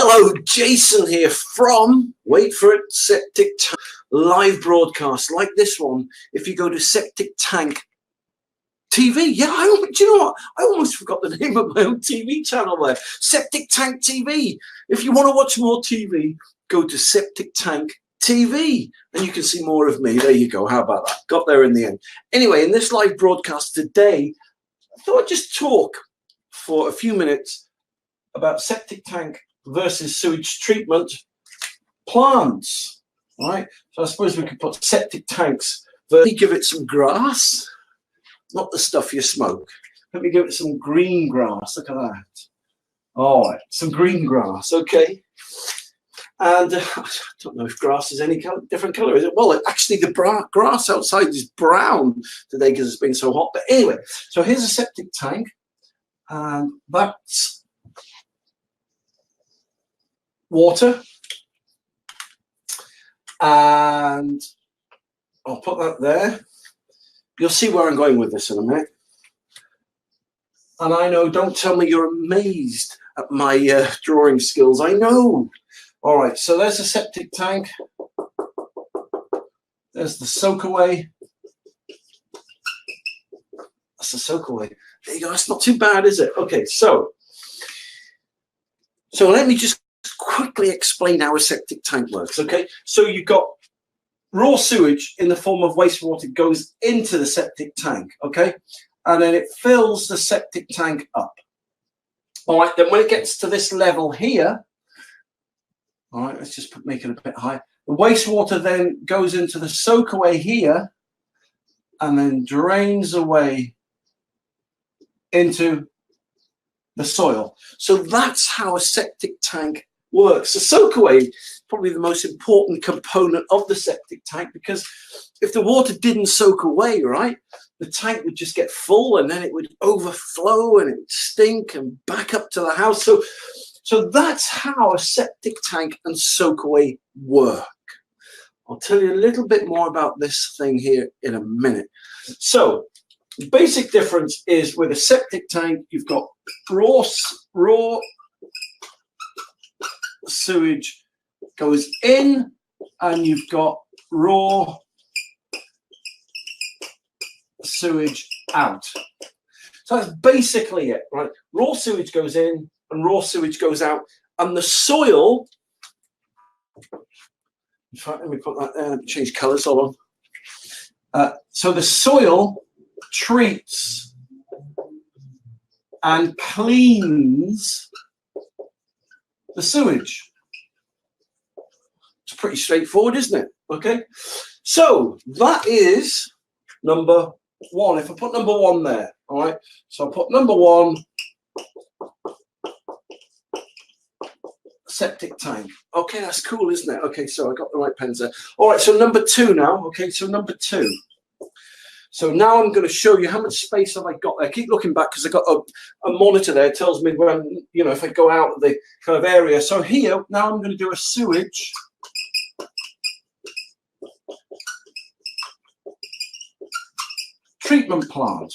Hello, Jason here from, wait for it, Septic Tank live broadcast like this one. If you go to Septic Tank TV, yeah, do you know what? I almost forgot the name of my own TV channel there. Septic Tank TV. If you want to watch more TV, go to Septic Tank TV and you can see more of me. There you go. How about that? Got there in the end. Anyway, in this live broadcast today, I thought I'd just talk for a few minutes about septic tank versus sewage treatment plants. All right, so I suppose we could put septic tanks. Let me give it some grass, not the stuff you smoke. Let me give it some green grass. Look at that. All right, some green grass. Okay. And I don't know if grass is any different color, is it? Well, actually, the grass outside is brown today because it's been so hot. But anyway, so here's a septic tank, and that's water, and I'll put that there. You'll see where I'm going with this in a minute. And I know, don't tell me you're amazed at my drawing skills. I know. All right, so there's the septic tank. There's the soakaway. That's the soakaway. There you go. That's not too bad, is it? Okay, so let me just quickly explain how a septic tank works. Okay, so you've got raw sewage in the form of wastewater goes into the septic tank. Okay, and then it fills the septic tank up. All right, then when it gets to this level here, all right, let's just make it a bit higher. The wastewater then goes into the soakaway here and then drains away into the soil. So that's how a septic tank works. The soakaway is probably the most important component of the septic tank, because if the water didn't soak away, right, the tank would just get full and then it would overflow and it would stink and back up to the house. So that's how a septic tank and soakaway work. I'll tell you a little bit more about this thing here in a minute. So the basic difference is with a septic tank, you've got raw sewage goes in and you've got raw sewage out. So that's basically it, right? Raw sewage goes in and raw sewage goes out, and the soil, in fact, let me put that there, let me change colors, hold on. So the soil treats and cleans the sewage. It's pretty straightforward, isn't it? Okay, so that is number one. If I put number one there, all right, so I'll put number one, septic tank. Okay, that's cool, isn't it? Okay, so I got the right pens there. All right, so number two now. Okay, so number two. So now I'm going to show you how much space have I got there. Keep looking back because I've got a monitor there. It tells me when, you know, if I go out of the kind of area. So here, now I'm going to do a sewage treatment plant.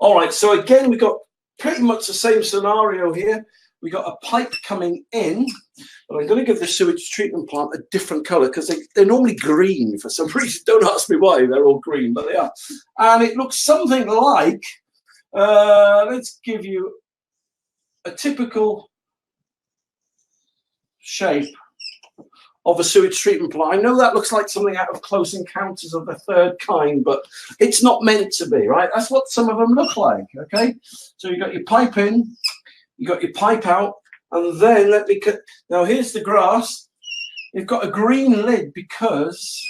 All right, so again, we've got pretty much the same scenario here. We got a pipe coming in, but I'm going to give the sewage treatment plant a different color because they're normally green for some reason. Don't ask me why, they're all green, but they are. And it looks something like, let's give you a typical shape of a sewage treatment plant. I know that looks like something out of Close Encounters of the Third Kind, but it's not meant to be, right? That's what some of them look like, okay? So you got your pipe in, you got your pipe out, and then let me cut. Now here's the grass. You've got a green lid because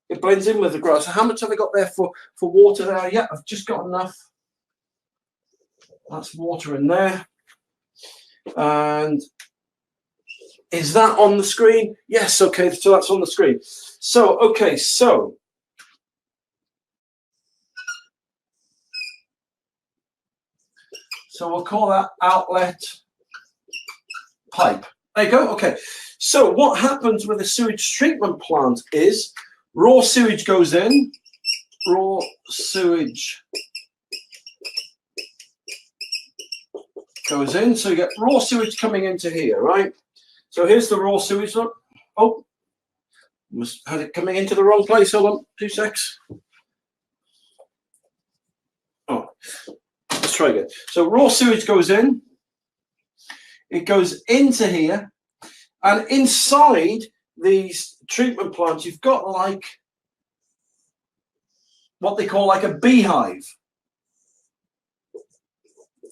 it blends in with the grass. How much have I got there for water there? Yeah, I've just got enough. That's water in there. And is that on the screen? Yes, okay, so that's on the screen. So, okay, so we'll call that outlet pipe. There you go. Okay. So what happens with a sewage treatment plant is raw sewage goes in, raw sewage goes in. So you get raw sewage coming into here, right? So here's the raw sewage. Look. Oh, must had it coming into the wrong place. Hold on, 2 secs. Oh, let's try again. So raw sewage goes in. It goes into here, and inside these treatment plants, you've got like what they call like a beehive.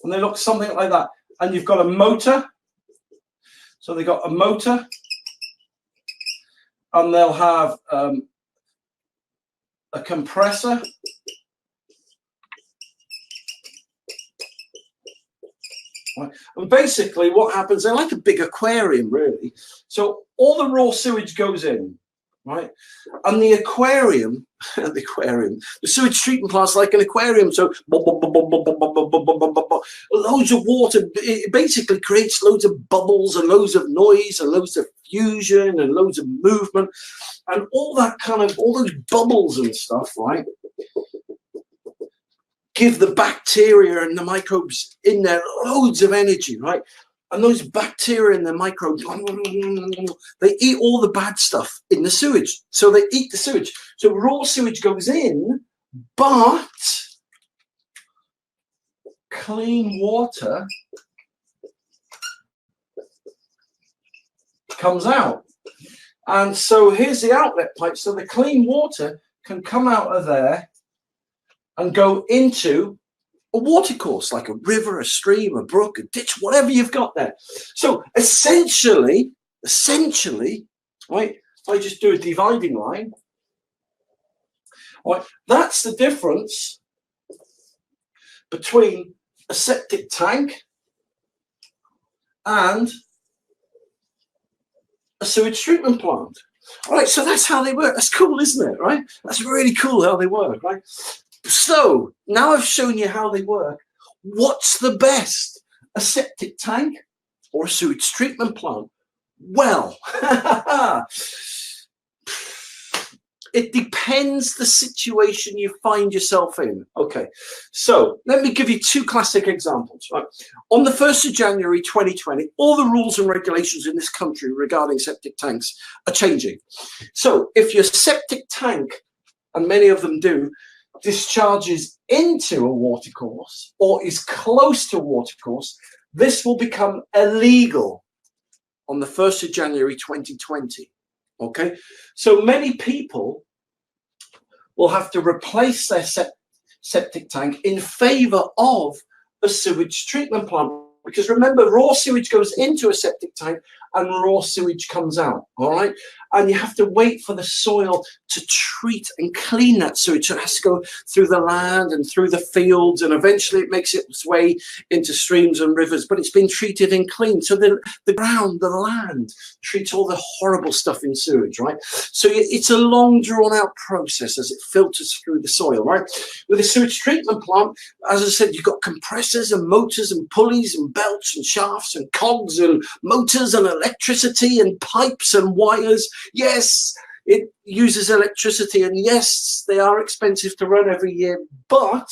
And they look something like that. And you've got a motor. So they've got a motor. And they'll have a compressor. Right. And basically what happens, they're like a big aquarium, really. So all the raw sewage goes in, right? And the aquarium, the sewage treatment plant's like an aquarium. So loads of water, it basically creates loads of bubbles and loads of noise and loads of fusion and loads of movement and all that kind of, all those bubbles and stuff, right? Give the bacteria and the microbes in there loads of energy, right? And those bacteria and the microbes, they eat all the bad stuff in the sewage. So they eat the sewage. So raw sewage goes in, but clean water comes out. And so here's the outlet pipe. So the clean water can come out of there and go into a watercourse, like a river, a stream, a brook, a ditch, whatever you've got there. So essentially, right, if I just do a dividing line, right, that's the difference between a septic tank and a sewage treatment plant. All right, so that's how they work. That's cool, isn't it, right? That's really cool how they work, right? So now I've shown you how they work. What's the best? A septic tank or a sewage treatment plant? Well, it depends the situation you find yourself in. Okay, so let me give you 2 classic examples. Right? On the 1st of January 2020, all the rules and regulations in this country regarding septic tanks are changing. So if your septic tank, and many of them do, discharges into a watercourse or is close to a watercourse, this will become illegal on the 1st of January 2020. Okay, so many people will have to replace their septic tank in favor of a sewage treatment plant, because remember, raw sewage goes into a septic tank and raw sewage comes out. All right, and you have to wait for the soil to treat and clean that sewage. So it has to go through the land and through the fields, and eventually it makes its way into streams and rivers, but it's been treated and cleaned. So the ground, the land treats all the horrible stuff in sewage, right? So it's a long drawn out process as it filters through the soil, right? With a sewage treatment plant, as I said, you've got compressors and motors and pulleys and belts and shafts and cogs and motors and electricity and pipes and wires. Yes, it uses electricity, and yes, they are expensive to run every year, but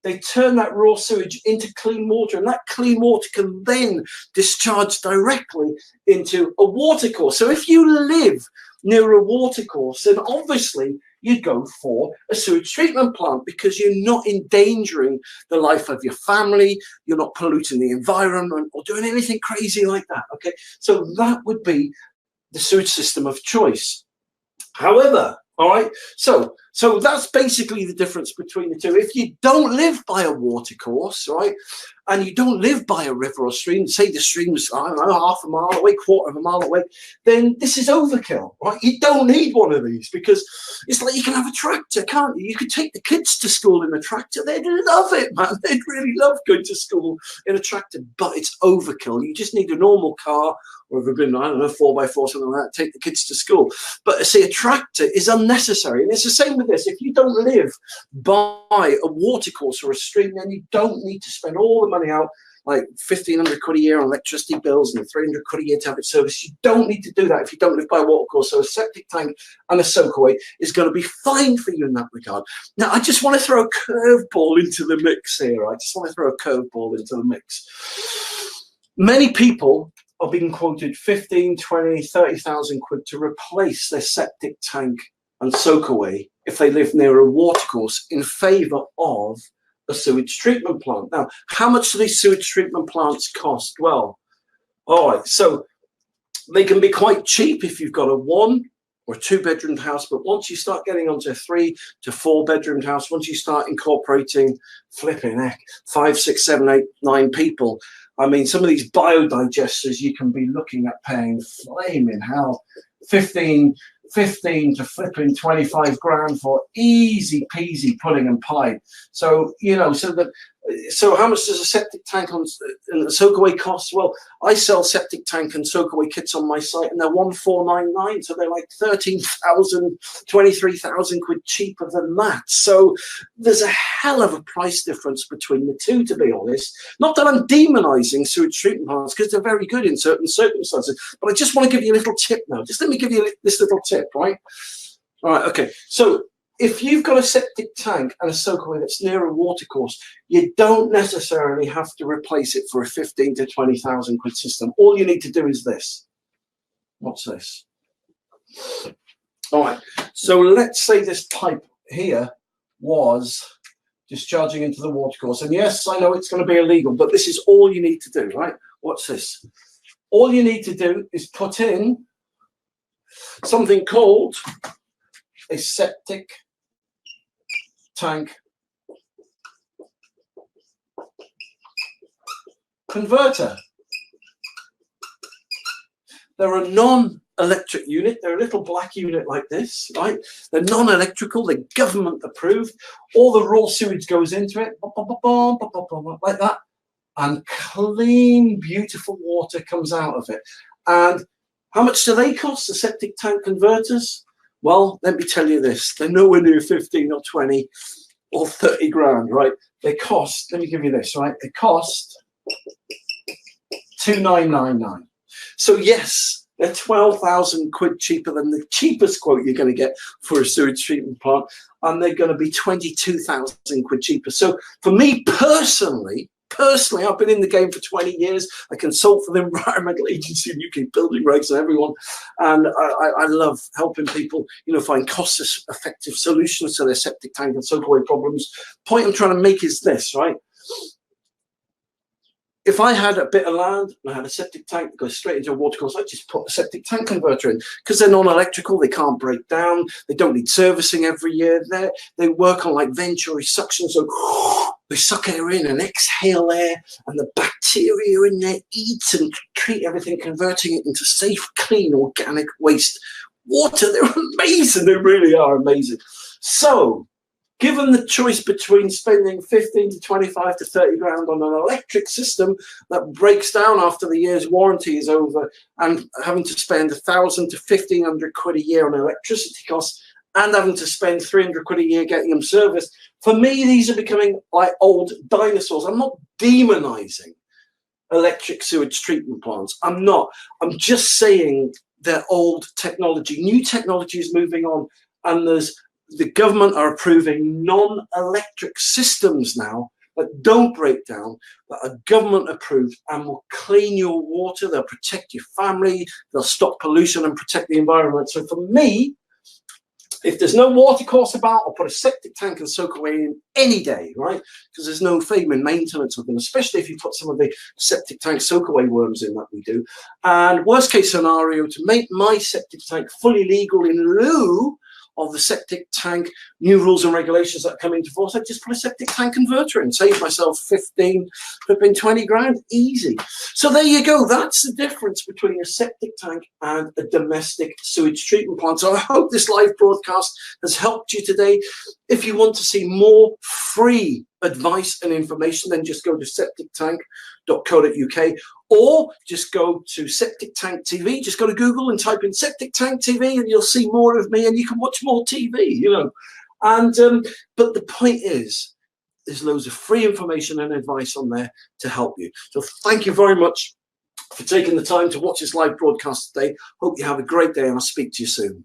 they turn that raw sewage into clean water, and that clean water can then discharge directly into a watercourse. So if you live near a watercourse, then obviously you'd go for a sewage treatment plant, because you're not endangering the life of your family, you're not polluting the environment or doing anything crazy like that. Okay, so that would be the sewage system of choice. However, all right, so that's basically the difference between the two. If you don't live by a watercourse, right, and you don't live by a river or stream, say the stream's, I don't know, half a mile away, quarter of a mile away, then this is overkill, right? You don't need one of these, because it's like you can have a tractor, can't you? You could take the kids to school in a tractor. They'd love it, man. They'd really love going to school in a tractor, but it's overkill. You just need a normal car, or if you've been, I don't know, 4x4, something like that, take the kids to school. But say a tractor is unnecessary. And it's the same with this. If you don't live by a watercourse or a stream, then you don't need to spend all the money out, like 1,500 quid a year on electricity bills and 300 quid a year to have it serviced. You don't need to do that if you don't live by a watercourse. So a septic tank and a soakaway is going to be fine for you in that regard. Now, I just want to throw a curveball into the mix here. I just want to throw a curveball into the mix. Many people are being quoted 15, 20, 30,000 quid to replace their septic tank and soak away if they live near a watercourse in favour of a sewage treatment plant. Now, how much do these sewage treatment plants cost? Well, all right, so they can be quite cheap if you've got a 1 or 2 bedroom house, but once you start getting onto a 3 to 4 bedroom house, once you start incorporating flipping heck, 5, 6, 7, 8, 9 people, I mean, some of these biodigesters you can be looking at paying flaming hell, 15 to flipping 25 grand for easy peasy pudding and pie. So, you know, so how much does a septic tank and soak away cost? Well, I sell septic tank and soak away kits on my site, and they're 1,499, so they're like 13,000, 23,000 quid cheaper than that. So there's a hell of a price difference between the two, to be honest. Not that I'm demonizing sewage treatment plants, because they're very good in certain circumstances, but I just want to give you a little tip now. Just let me give you this little tip, right? All right, okay. So if you've got a septic tank and a soakaway that's near a watercourse, you don't necessarily have to replace it for a 15 to 20,000 quid system. All you need to do is this. What's this? All right. So let's say this pipe here was discharging into the watercourse. And yes, I know it's going to be illegal, but this is all you need to do, right? What's this? All you need to do is put in something called a septic tank converter. They're a non-electric unit. They're a little black unit like this, right? They're non-electrical. They're government approved. All the raw sewage goes into it, like that, and clean, beautiful water comes out of it. And how much do they cost, the septic tank converters? Well, let me tell you this, they're nowhere near 15 or 20 or 30 grand, right? They cost, let me give you this, right? They cost 2,999. So yes, they're 12,000 quid cheaper than the cheapest quote you're going to get for a sewage treatment plant, and they're going to be 22,000 quid cheaper. So for me personally, I've been in the game for 20 years. I consult for the Environmental Agency and UK Building Regs and everyone. And I love helping people, you know, find cost-effective solutions to their septic tank and soakaway problems. Point I'm trying to make is this, right? If I had a bit of land and I had a septic tank that goes straight into a watercourse, I'd just put a septic tank converter in, because they're non-electrical, they can't break down, they don't need servicing every year. They work on like venturi suction, so they suck air in and exhale air, and the bacteria in there eat and treat everything, converting it into safe, clean, organic waste water. They're amazing, they really are amazing. So, given the choice between spending 15 to 25 to 30 grand on an electric system that breaks down after the year's warranty is over, and having to spend 1,000 to 1,500 quid a year on electricity costs, and having to spend 300 quid a year getting them serviced, for me, these are becoming like old dinosaurs. I'm not demonizing electric sewage treatment plants. I'm not. I'm just saying they're old technology. New technology is moving on, and the government are approving non-electric systems now that don't break down, that are government approved and will clean your water, they'll protect your family, they'll stop pollution and protect the environment. So for me, if there's no watercourse about, I'll put a septic tank and soak away in any day, right? Because there's no fame in maintenance of them, especially if you put some of the septic tank soak away worms in that we do. And worst case scenario, to make my septic tank fully legal in lieu of the septic tank new rules and regulations that come into force, I just put a septic tank converter in, save myself 15, 20 grand, easy. So there you go. That's the difference between a septic tank and a domestic sewage treatment plant. So I hope this live broadcast has helped you today. If you want to see more free advice and information, then just go to septictank.co.uk, or just go to Septic Tank TV. Just go to Google and type in Septic Tank TV, and you'll see more of me, and you can watch more TV, you know. And but the point is, there's loads of free information and advice on there to help you. So thank you very much for taking the time to watch this live broadcast today. Hope you have a great day, and I'll speak to you soon.